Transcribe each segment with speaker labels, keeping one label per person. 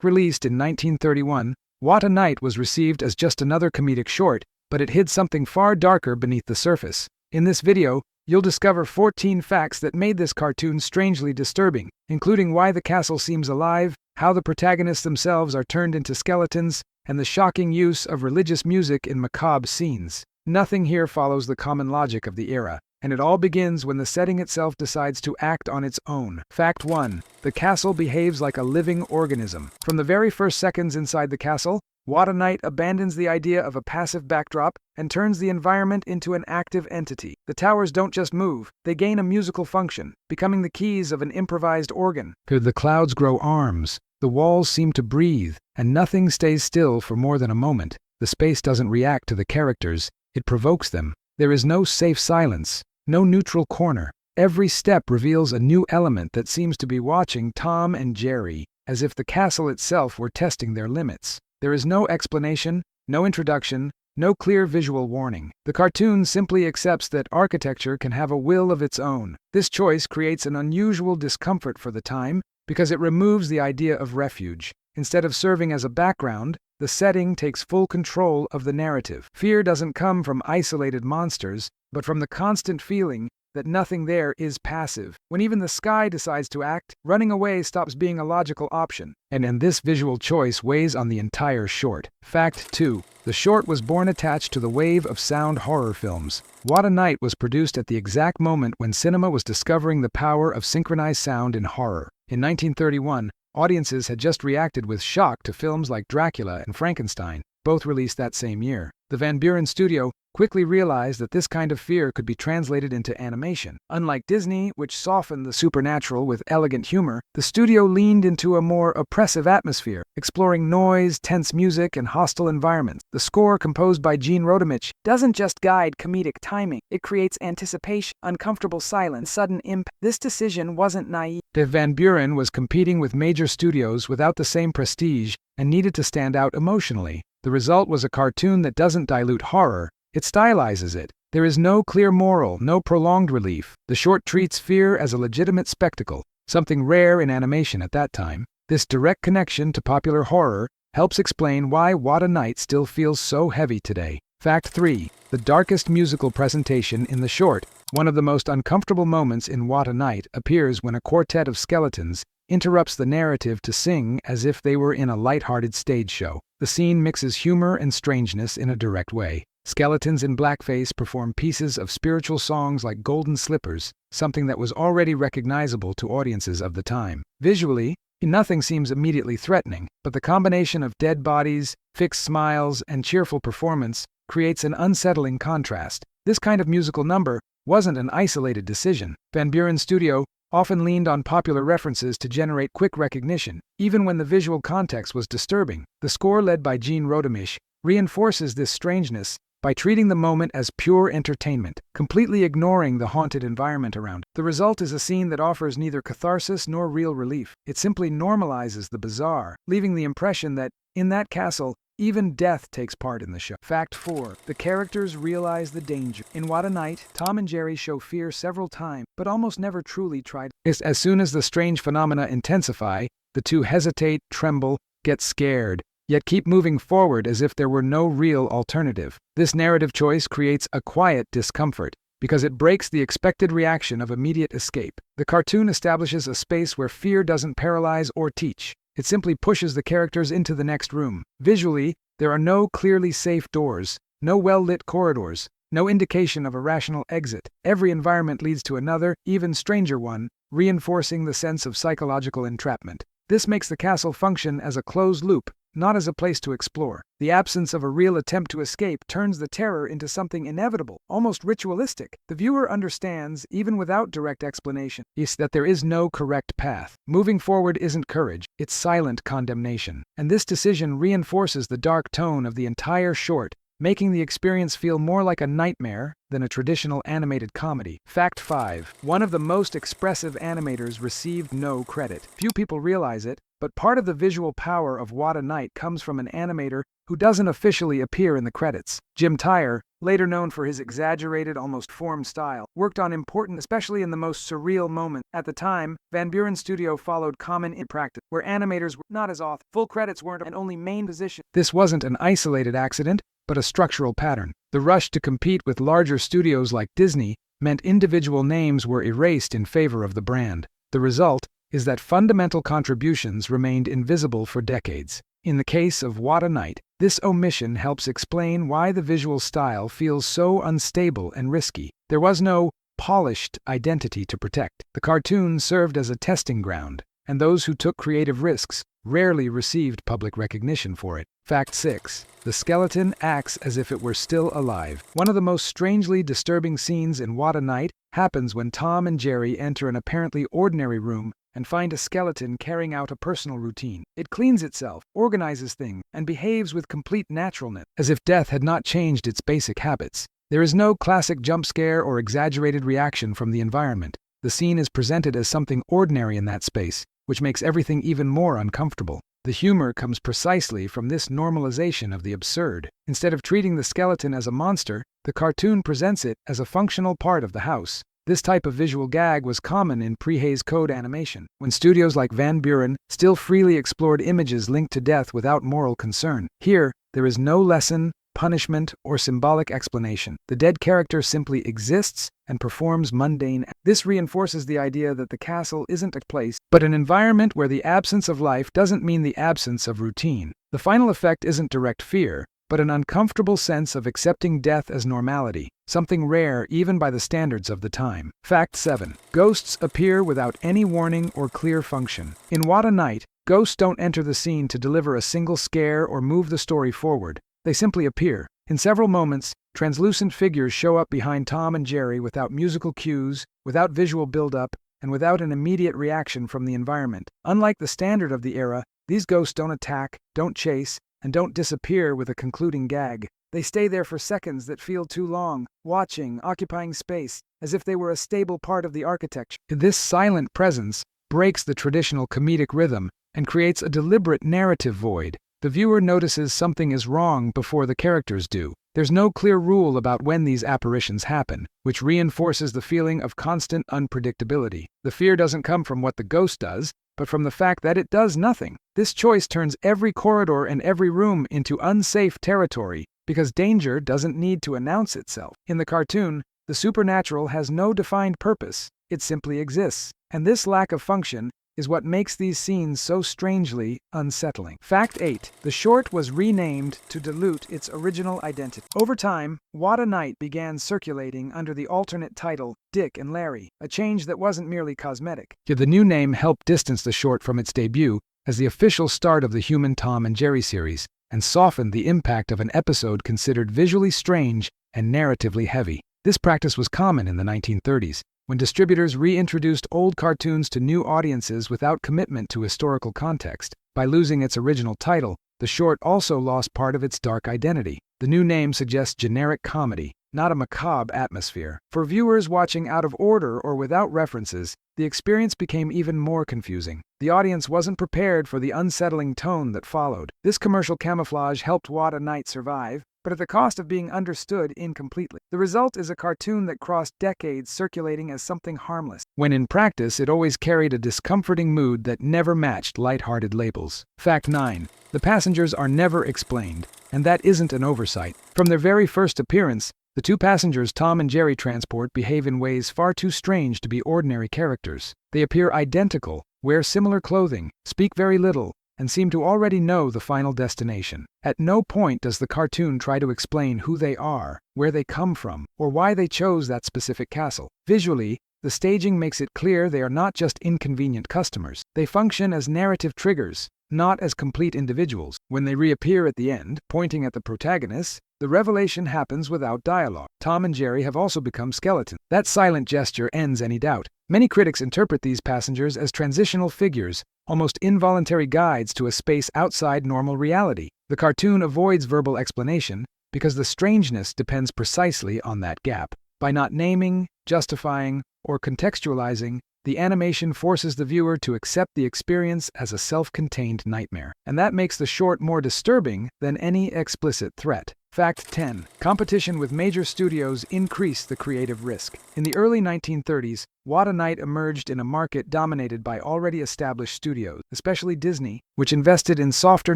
Speaker 1: Released in 1931, What a Night was received as just another comedic short, but it hid something far darker beneath the surface. In this video, you'll discover 14 facts that made this cartoon strangely disturbing, including why the castle seems alive, how the protagonists themselves are turned into skeletons, and the shocking use of religious music in macabre scenes. Nothing here follows the common logic of the era, and it all begins when the setting itself decides to act on its own. Fact 1. The castle behaves like a living organism. From the very first seconds inside the castle, What a Night abandons the idea of a passive backdrop and turns the environment into an active entity. The towers don't just move, they gain a musical function, becoming the keys of an improvised organ. The clouds grow arms, the walls seem to breathe, and nothing stays still for more than a moment. The space doesn't react to the characters, it provokes them. There is no safe silence, no neutral corner. Every step reveals a new element that seems to be watching Tom and Jerry, as if the castle itself were testing their limits. There is no explanation, no introduction, no clear visual warning. The cartoon simply accepts that architecture can have a will of its own. This choice creates an unusual discomfort for the time because it removes the idea of refuge. Instead of serving as a background, the setting takes full control of the narrative. Fear doesn't come from isolated monsters, but from the constant feeling that nothing there is passive. When even the sky decides to act, running away stops being a logical option. And this visual choice weighs on the entire short. Fact 2. The short was born attached to the wave of sound horror films. What a Night was produced at the exact moment when cinema was discovering the power of synchronized sound in horror. In 1931, audiences had just reacted with shock to films like Dracula and Frankenstein, both released that same year. The Van Buren studio quickly realized that this kind of fear could be translated into animation. Unlike Disney, which softened the supernatural with elegant humor, the studio leaned into a more oppressive atmosphere, exploring noise, tense music, and hostile environments. The score, composed by Gene Rodemich, doesn't just guide comedic timing, it creates anticipation, uncomfortable silence, sudden impact. This decision wasn't naive. Van Buren was competing with major studios without the same prestige and needed to stand out emotionally. The result was a cartoon that doesn't dilute horror, it stylizes it. There is no clear moral, no prolonged relief. The short treats fear as a legitimate spectacle, something rare in animation at that time. This direct connection to popular horror helps explain why What a Night still feels so heavy today. Fact 3. The darkest musical presentation in the short. One of the most uncomfortable moments in What a Night appears when a quartet of skeletons interrupts the narrative to sing as if they were in a light-hearted stage show. The scene mixes humor and strangeness in a direct way. Skeletons in blackface perform pieces of spiritual songs like Golden Slippers, something that was already recognizable to audiences of the time. Visually, nothing seems immediately threatening, but the combination of dead bodies, fixed smiles, and cheerful performance creates an unsettling contrast. This kind of musical number wasn't an isolated decision. Van Buren's studio often leaned on popular references to generate quick recognition, even when the visual context was disturbing. The score, led by Gene Rodemich, reinforces this strangeness by treating the moment as pure entertainment, completely ignoring the haunted environment around. The result is a scene that offers neither catharsis nor real relief. It simply normalizes the bizarre, leaving the impression that, in that castle, even death takes part in the show. Fact 4. The characters realize the danger. In What a Night, Tom and Jerry show fear several times, but almost never truly try to. As soon as the strange phenomena intensify, the two hesitate, tremble, get scared, yet keep moving forward as if there were no real alternative. This narrative choice creates a quiet discomfort, because it breaks the expected reaction of immediate escape. The cartoon establishes a space where fear doesn't paralyze or teach. It simply pushes the characters into the next room. Visually, there are no clearly safe doors, no well-lit corridors, no indication of a rational exit. Every environment leads to another, even stranger one, reinforcing the sense of psychological entrapment. This makes the castle function as a closed loop, not as a place to explore. The absence of a real attempt to escape turns the terror into something inevitable, almost ritualistic. The viewer understands, even without direct explanation, that there is no correct path. Moving forward isn't courage, it's silent condemnation. And this decision reinforces the dark tone of the entire short, making the experience feel more like a nightmare than a traditional animated comedy. Fact 5. One of the most expressive animators received no credit. Few people realize it, but part of the visual power of What a Night comes from an animator who doesn't officially appear in the credits. Jim Tyre, later known for his exaggerated, almost formed style, worked on important, especially in the most surreal moments. At the time, Van Buren's studio followed common in practice, where animators were not as author, full credits weren't, and only main position. This wasn't an isolated accident, but a structural pattern. The rush to compete with larger studios like Disney meant individual names were erased in favor of the brand. The result is that fundamental contributions remained invisible for decades. In the case of What a Night, this omission helps explain why the visual style feels so unstable and risky. There was no polished identity to protect. The cartoon served as a testing ground, and those who took creative risks rarely received public recognition for it. Fact 6. The skeleton acts as if it were still alive. One of the most strangely disturbing scenes in What a Night happens when Tom and Jerry enter an apparently ordinary room and find a skeleton carrying out a personal routine. It cleans itself, organizes things, and behaves with complete naturalness, as if death had not changed its basic habits. There is no classic jump scare or exaggerated reaction from the environment. The scene is presented as something ordinary in that space, which makes everything even more uncomfortable. The humor comes precisely from this normalization of the absurd. Instead of treating the skeleton as a monster, the cartoon presents it as a functional part of the house. This type of visual gag was common in pre-Hays Code animation, when studios like Van Buren still freely explored images linked to death without moral concern. Here, there is no lesson, punishment, or symbolic explanation. The dead character simply exists and performs mundane acts. This reinforces the idea that the castle isn't a place, but an environment where the absence of life doesn't mean the absence of routine. The final effect isn't direct fear, but an uncomfortable sense of accepting death as normality, something rare even by the standards of the time. Fact 7. Ghosts appear without any warning or clear function. In What a Night, ghosts don't enter the scene to deliver a single scare or move the story forward. They simply appear. In several moments, translucent figures show up behind Tom and Jerry without musical cues, without visual build-up, and without an immediate reaction from the environment. Unlike the standard of the era, these ghosts don't attack, don't chase, and don't disappear with a concluding gag. They stay there for seconds that feel too long, watching, occupying space, as if they were a stable part of the architecture. This silent presence breaks the traditional comedic rhythm and creates a deliberate narrative void. The viewer notices something is wrong before the characters do. There's no clear rule about when these apparitions happen, which reinforces the feeling of constant unpredictability. The fear doesn't come from what the ghost does, but from the fact that it does nothing. This choice turns every corridor and every room into unsafe territory, because danger doesn't need to announce itself. In the cartoon, the supernatural has no defined purpose. It simply exists. And this lack of function is what makes these scenes so strangely unsettling. Fact 8. The short was renamed to dilute its original identity. Over time, What a Night began circulating under the alternate title Dick and Larry, a change that wasn't merely cosmetic. Yet the new name helped distance the short from its debut as the official start of the Human Tom and Jerry series, and softened the impact of an episode considered visually strange and narratively heavy. This practice was common in the 1930s, when distributors reintroduced old cartoons to new audiences without commitment to historical context. By losing its original title, the short also lost part of its dark identity. The new name suggests generic comedy, not a macabre atmosphere. For viewers watching out of order or without references, the experience became even more confusing. The audience wasn't prepared for the unsettling tone that followed. This commercial camouflage helped What a Night survive, but at the cost of being understood incompletely. The result is a cartoon that crossed decades circulating as something harmless, when in practice it always carried a discomforting mood that never matched light-hearted labels. Fact 9. The passengers are never explained, and that isn't an oversight. From their very first appearance, the two passengers Tom and Jerry transport behave in ways far too strange to be ordinary characters. They appear identical, wear similar clothing, speak very little, and seem to already know the final destination. At no point does the cartoon try to explain who they are, where they come from, or why they chose that specific castle. Visually, the staging makes it clear they are not just inconvenient customers. They function as narrative triggers, not as complete individuals. When they reappear at the end, pointing at the protagonists, the revelation happens without dialogue. Tom and Jerry have also become skeletons. That silent gesture ends any doubt. Many critics interpret these passengers as transitional figures, almost involuntary guides to a space outside normal reality. The cartoon avoids verbal explanation because the strangeness depends precisely on that gap. By not naming, justifying, or contextualizing, the animation forces the viewer to accept the experience as a self-contained nightmare. And that makes the short more disturbing than any explicit threat. Fact 10. Competition with major studios increased the creative risk. In the early 1930s, What a Night emerged in a market dominated by already established studios, especially Disney, which invested in softer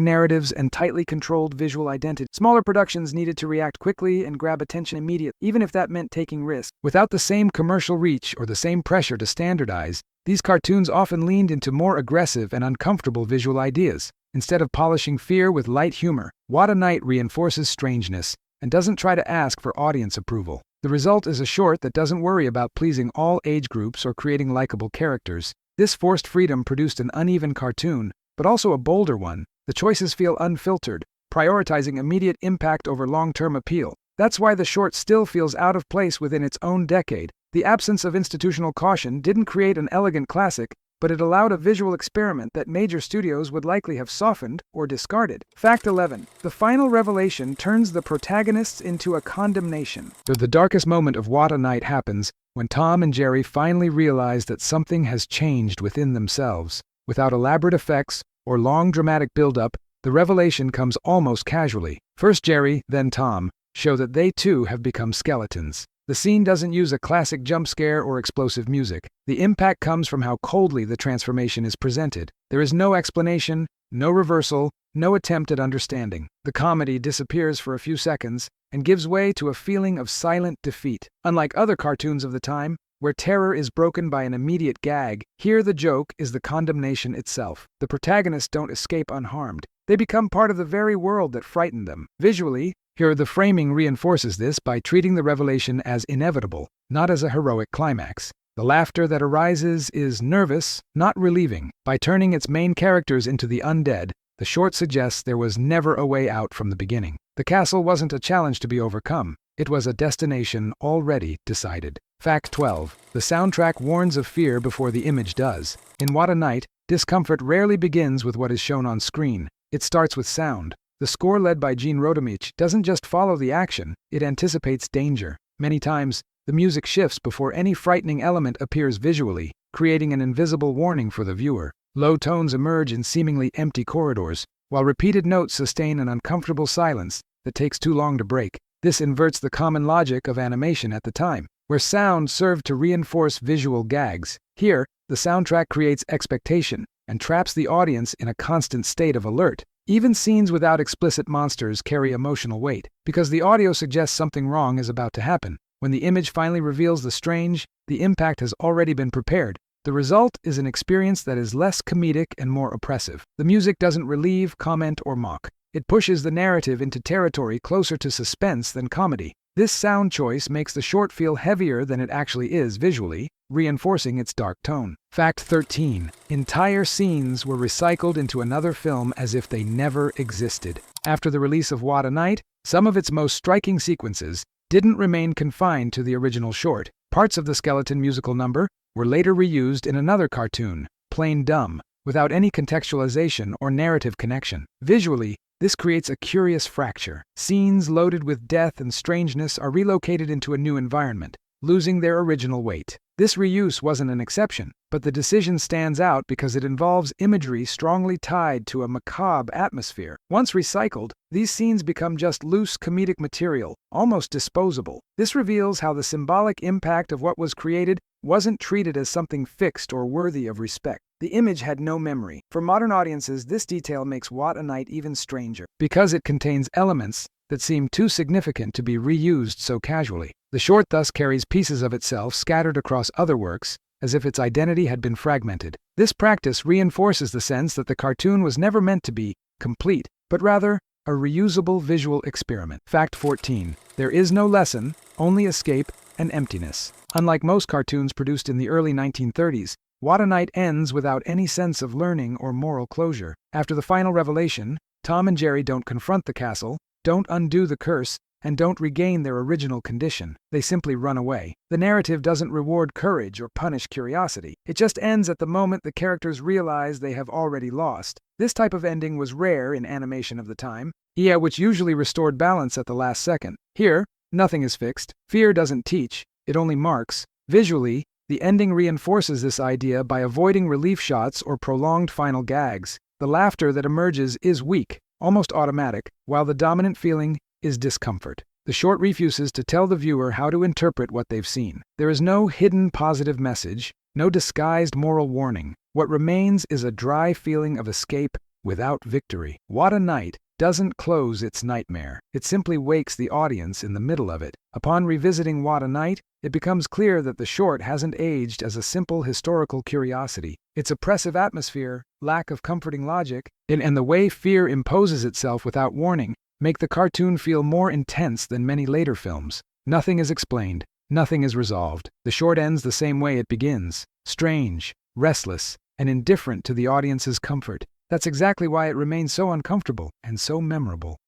Speaker 1: narratives and tightly controlled visual identity. Smaller productions needed to react quickly and grab attention immediately, even if that meant taking risks. Without the same commercial reach or the same pressure to standardize, these cartoons often leaned into more aggressive and uncomfortable visual ideas. Instead of polishing fear with light humor, What a Night reinforces strangeness and doesn't try to ask for audience approval. The result is a short that doesn't worry about pleasing all age groups or creating likable characters. This forced freedom produced an uneven cartoon, but also a bolder one. The choices feel unfiltered, prioritizing immediate impact over long-term appeal. That's why the short still feels out of place within its own decade. The absence of institutional caution didn't create an elegant classic, but it allowed a visual experiment that major studios would likely have softened or discarded. Fact 11. The final revelation turns the protagonists into a condemnation. The darkest moment of What a Night happens when Tom and Jerry finally realize that something has changed within themselves. Without elaborate effects or long dramatic build-up, the revelation comes almost casually. First Jerry, then Tom, show that they too have become skeletons. The scene doesn't use a classic jump scare or explosive music. The impact comes from how coldly the transformation is presented. There is no explanation, no reversal, no attempt at understanding. The comedy disappears for a few seconds and gives way to a feeling of silent defeat. Unlike other cartoons of the time, where terror is broken by an immediate gag, here the joke is the condemnation itself. The protagonists don't escape unharmed. They become part of the very world that frightened them. Visually, here the framing reinforces this by treating the revelation as inevitable, not as a heroic climax. The laughter that arises is nervous, not relieving. By turning its main characters into the undead, the short suggests there was never a way out from the beginning. The castle wasn't a challenge to be overcome. It was a destination already decided. Fact 12. The soundtrack warns of fear before the image does. In What a Night, discomfort rarely begins with what is shown on screen. It starts with sound. The score led by Gene Rodemich doesn't just follow the action, it anticipates danger. Many times, the music shifts before any frightening element appears visually, creating an invisible warning for the viewer. Low tones emerge in seemingly empty corridors, while repeated notes sustain an uncomfortable silence that takes too long to break. This inverts the common logic of animation at the time, where sound served to reinforce visual gags. Here, the soundtrack creates expectation and traps the audience in a constant state of alert. Even scenes without explicit monsters carry emotional weight, because the audio suggests something wrong is about to happen. When the image finally reveals the strange, the impact has already been prepared. The result is an experience that is less comedic and more oppressive. The music doesn't relieve, comment, or mock. It pushes the narrative into territory closer to suspense than comedy. This sound choice makes the short feel heavier than it actually is visually, reinforcing its dark tone. Fact 13. Entire scenes were recycled into another film as if they never existed. After the release of What a Night, some of its most striking sequences didn't remain confined to the original short. Parts of the skeleton musical number were later reused in another cartoon, Plain Dumb, without any contextualization or narrative connection. Visually, this creates a curious fracture. Scenes loaded with death and strangeness are relocated into a new environment, losing their original weight. This reuse wasn't an exception, but the decision stands out because it involves imagery strongly tied to a macabre atmosphere. Once recycled, these scenes become just loose comedic material, almost disposable. This reveals how the symbolic impact of what was created wasn't treated as something fixed or worthy of respect. The image had no memory. For modern audiences, this detail makes What a Night even stranger, because it contains elements that seem too significant to be reused so casually. The short thus carries pieces of itself scattered across other works, as if its identity had been fragmented. This practice reinforces the sense that the cartoon was never meant to be complete, but rather a reusable visual experiment. Fact 14. There is no lesson, only escape and emptiness. Unlike most cartoons produced in the early 1930s, What a Night ends without any sense of learning or moral closure. After the final revelation, Tom and Jerry don't confront the castle, don't undo the curse, and don't regain their original condition. They simply run away. The narrative doesn't reward courage or punish curiosity. It just ends at the moment the characters realize they have already lost. This type of ending was rare in animation of the time, which usually restored balance at the last second. Here, nothing is fixed. Fear doesn't teach, it only marks. Visually, the ending reinforces this idea by avoiding relief shots or prolonged final gags. The laughter that emerges is weak, almost automatic, while the dominant feeling is discomfort. The short refuses to tell the viewer how to interpret what they've seen. There is no hidden positive message, no disguised moral warning. What remains is a dry feeling of escape without victory. What a Night doesn't close its nightmare. It simply wakes the audience in the middle of it. Upon revisiting What a Night, it becomes clear that the short hasn't aged as a simple historical curiosity. Its oppressive atmosphere, lack of comforting logic, and the way fear imposes itself without warning make the cartoon feel more intense than many later films. Nothing is explained. Nothing is resolved. The short ends the same way it begins. Strange, restless, and indifferent to the audience's comfort. That's exactly why it remains so uncomfortable and so memorable.